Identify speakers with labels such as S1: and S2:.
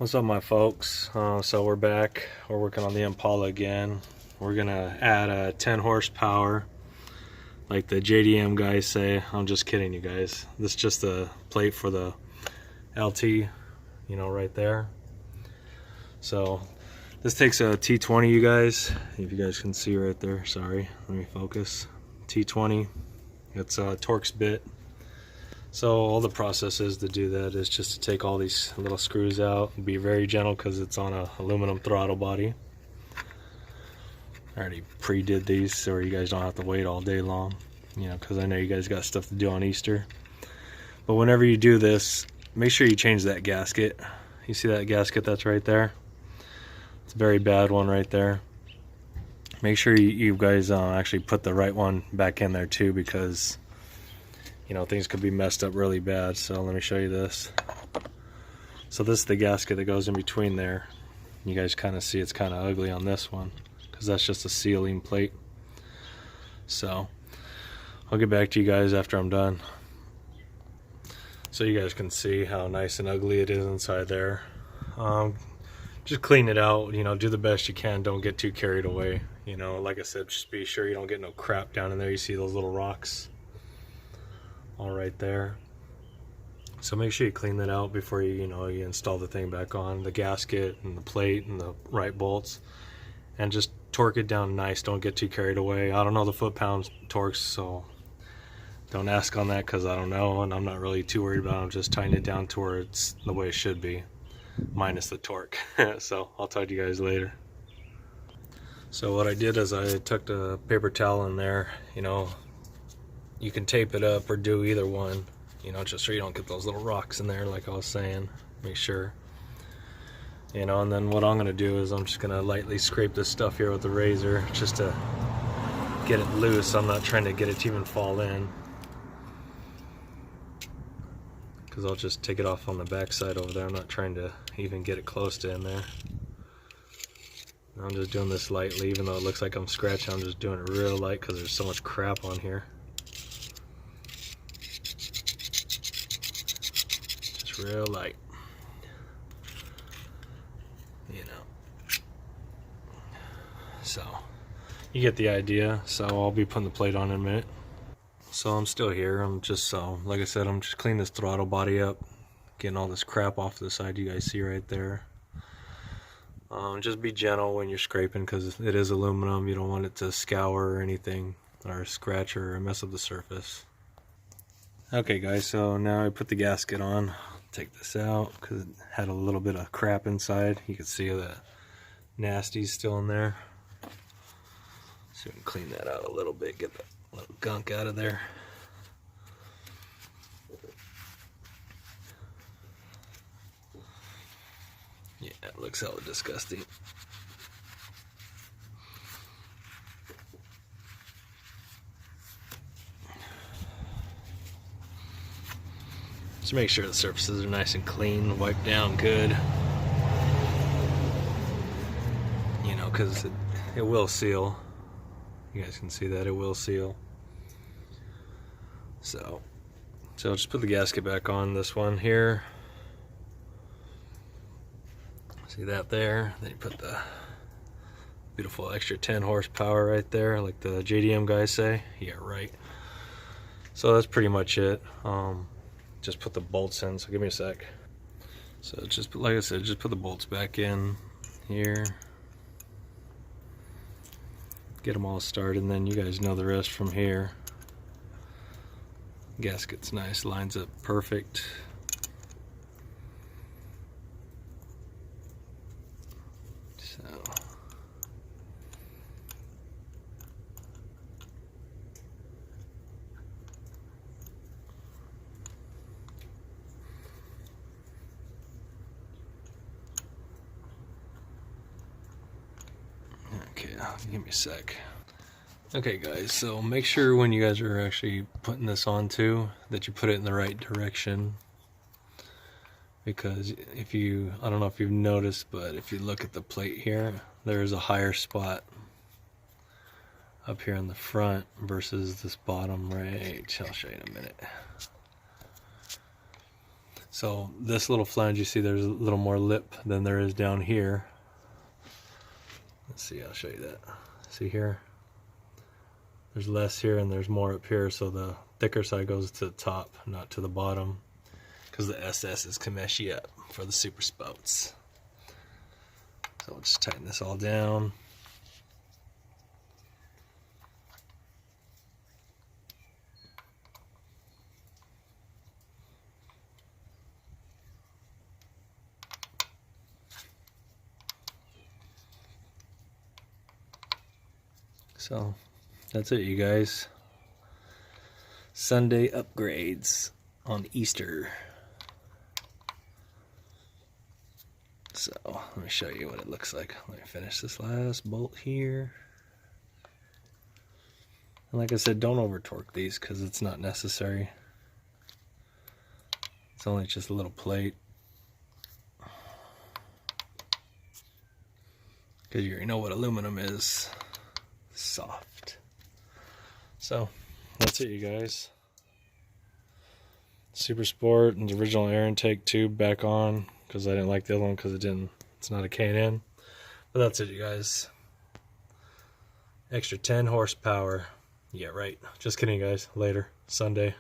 S1: What's up, my folks? So we're back. We're working on the Impala again. We're gonna add a 10 horsepower like the JDM guys say. I'm just kidding, you guys. This is just a plate for the LT, right there. So this takes a T20, you guys. If you guys can see right there, sorry, let me focus. T20. It's a Torx bit. So all the process is to do that is just to take all these little screws out and be very gentle because it's on a aluminum throttle body. I already pre-did these so you guys don't have to wait all day long, because I know you guys got stuff to do on Easter. But whenever you do this, make sure you change that gasket. You see that gasket that's right there? It's a very bad one right there. Make sure you guys actually put the right one back in there too, because things could be messed up really bad. So let me show you this. So this is the gasket that goes in between there. You guys kind of see it's kind of ugly on this one because that's just a sealing plate. So I'll get back to you guys after I'm done, so you guys can see how nice and ugly it is inside there. Just clean it out, do the best you can. Don't get too carried away. Like I said, just be sure you don't get no crap down in there. You see those little rocks all right there. So make sure you clean that out before you install the thing back on, the gasket and the plate and the right bolts, and just torque it down nice. Don't get too carried away. I don't know the foot-pound torques, so don't ask on that because I don't know, and I'm not really too worried about it. I'm just tying it down to where it's the way it should be, minus the torque. So I'll talk to you guys later. So what I did is I tucked a paper towel in there. You can tape it up or do either one, just so you don't get those little rocks in there like I was saying. Make sure. And then what I'm going to do is I'm just going to lightly scrape this stuff here with the razor just to get it loose. I'm not trying to get it to even fall in, because I'll just take it off on the back side over there. I'm not trying to even get it close to in there. I'm just doing this lightly, even though it looks like I'm scratching. I'm just doing it real light because there's so much crap on here. Real light, so you get the idea. So I'll be putting the plate on in a minute. So I'm still here. I'm just like I said, I'm just cleaning this throttle body up, getting all this crap off the side you guys see right there. Just be gentle when you're scraping because it is aluminum. You don't want it to scour or anything, or scratch or mess up the surface. Okay guys, so now I put the gasket on. Take this out because it had a little bit of crap inside. You can see that nasty's still in there. So we can clean that out a little bit, get the little gunk out of there. Yeah, it looks hella disgusting. Just make sure the surfaces are nice and clean, wiped down good. Because it will seal. You guys can see that it will seal. So just put the gasket back on this one here. See that there? Then you put the beautiful extra 10 horsepower right there, like the JDM guys say. Yeah, right. So that's pretty much it. Just put the bolts in, so give me a sec. So just, like I said, just put the bolts back in here. Get them all started, and then you guys know the rest from here. Gasket's nice, lines up perfect. So okay, give me a sec. Okay guys, so make sure when you guys are actually putting this on too, that you put it in the right direction. Because if you, I don't know if you've noticed, but if you look at the plate here, there's a higher spot up here in the front versus this bottom right. I'll show you in a minute. So this little flange, you see there's a little more lip than there is down here. Let's see, I'll show you that. See here? There's less here and there's more up here, so the thicker side goes to the top, not to the bottom, because the SS is Kameshi up for the super spouts. So we'll just tighten this all down. So that's it, you guys. Sunday upgrades on Easter. So let me show you what it looks like. Let me finish this last bolt here. And like I said, don't over torque these because it's not necessary. It's only just a little plate. Because you already know what aluminum is. Soft. So that's it, you guys. Super Sport and the original air intake tube back on because I didn't like the other one because it's not a K&N. But that's it, you guys. Extra 10 horsepower. Yeah, right. Just kidding, guys. Later. Sunday.